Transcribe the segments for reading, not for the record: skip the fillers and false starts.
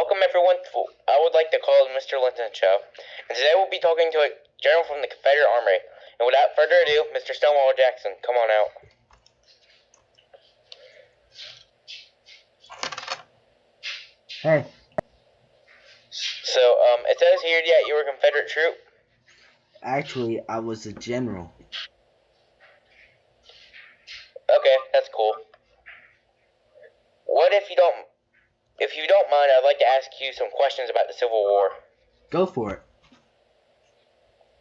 Welcome everyone to I would like to call the Mr. Linton Show. And today we'll be talking to a general from the Confederate Army. And without further ado, Mr. Stonewall Jackson, come on out. Hey. So, it says here that you were a Confederate troop. Actually, I was a general. Okay, that's cool. If you don't mind, I'd like to ask you some questions about the Civil War. Go for it.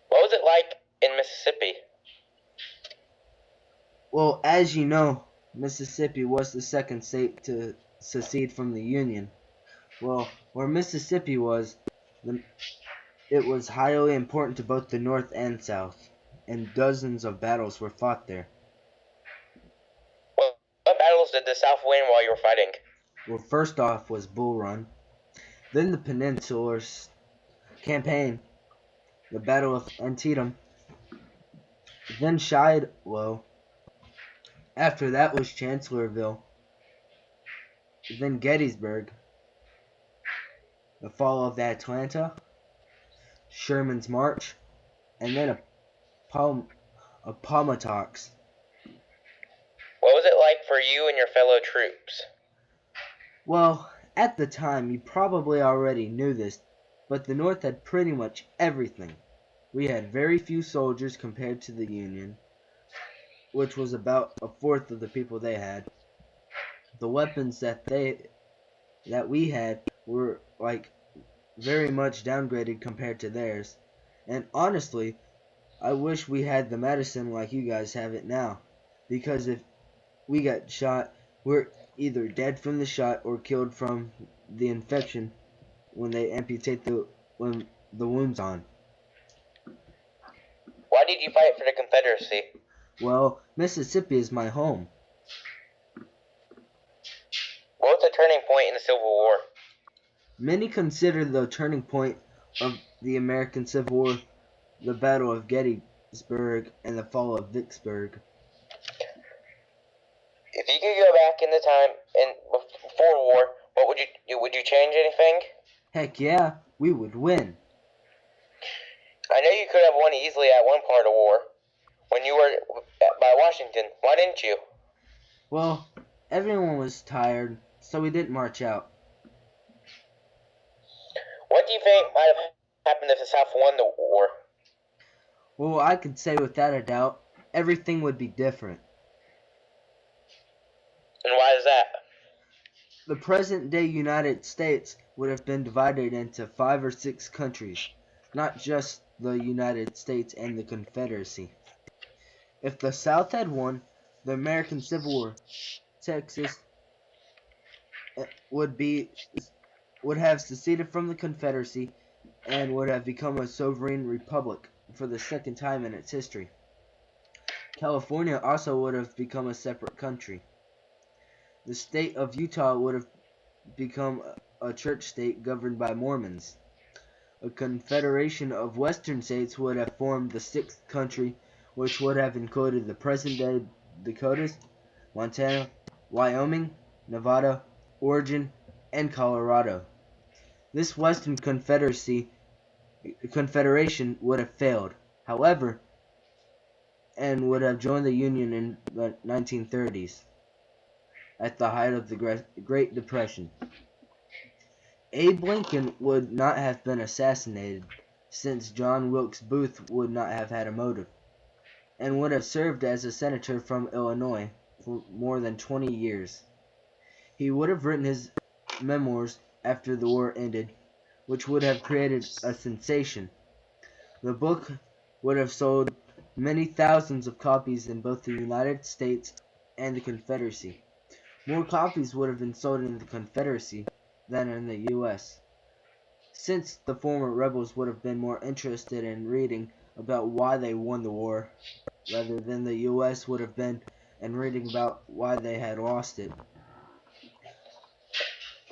What was it like in Mississippi? Well, as you know, Mississippi was the second state to secede from the Union. Well, where Mississippi was, it was highly important to both the North and South, and dozens of battles were fought there. Well, what battles did the South win while you were fighting? Well, first off was Bull Run, then the Peninsular Campaign, the Battle of Antietam, then Shiloh. After that was Chancellorsville, then Gettysburg, the fall of Atlanta, Sherman's March, and then Appomattox. What was it like for you and your fellow troops? Well, at the time, you probably already knew this, but the North had pretty much everything. We had very few soldiers compared to the Union, which was about a fourth of the people they had. The weapons that we had were like very much downgraded compared to theirs. And honestly, I wish we had the medicine like you guys have it now, because if we got shot, we're either dead from the shot or killed from the infection when they amputate the wounds on. Why did you fight for the Confederacy? Well, Mississippi is my home. What was the turning point in the Civil War? Many consider the turning point of the American Civil War the Battle of Gettysburg and the fall of Vicksburg. If you could go back in the time before war, what would you do? Would you change anything? Heck yeah, we would win. I know you could have won easily at one part of war, when you were by Washington. Why didn't you? Well, everyone was tired, so we didn't march out. What do you think might have happened if the South won the war? Well, I could say without a doubt, everything would be different. And why is that? The present-day United States would have been divided into 5 or 6 countries, not just the United States and the Confederacy. If the South had won the American Civil War, Texas would have seceded from the Confederacy and would have become a sovereign republic for the second time in its history. California also would have become a separate country. The state of Utah would have become a church state governed by Mormons. A confederation of western states would have formed the 6th country, which would have included the present-day Dakotas, Montana, Wyoming, Nevada, Oregon, and Colorado. This western confederation would have failed, however, and would have joined the Union in the 1930s. At the height of the Great Depression. Abe Lincoln would not have been assassinated, since John Wilkes Booth would not have had a motive, and would have served as a senator from Illinois for more than 20 years. He would have written his memoirs after the war ended, which would have created a sensation. The book would have sold many thousands of copies in both the United States and the Confederacy. More copies would have been sold in the Confederacy than in the U.S., since the former rebels would have been more interested in reading about why they won the war, rather than the U.S. would have been in reading about why they had lost it.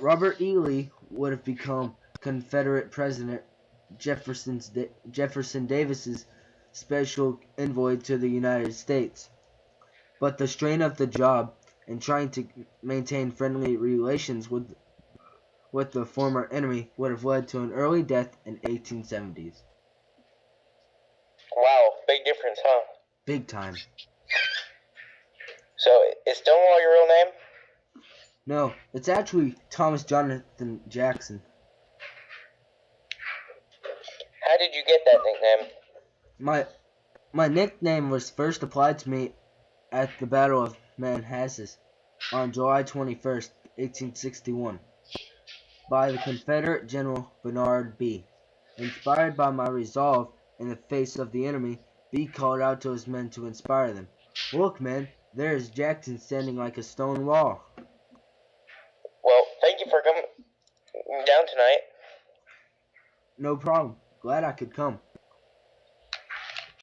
Robert E. Lee would have become Confederate President Jefferson Davis's special envoy to the United States, but the strain of the job and trying to maintain friendly relations with with the former enemy would have led to an early death in 1870s. Wow, big difference, huh? Big time. So, is Stonewall your real name? No, it's actually Thomas Jonathan Jackson. How did you get that nickname? My nickname was first applied to me at the Battle of Manassas on July 21st, 1861, by the Confederate General Bernard B. Inspired by my resolve in the face of the enemy, B called out to his men to inspire them. "Look, men, there is Jackson standing like a stone wall." Well, thank you for coming down tonight. No problem. Glad I could come.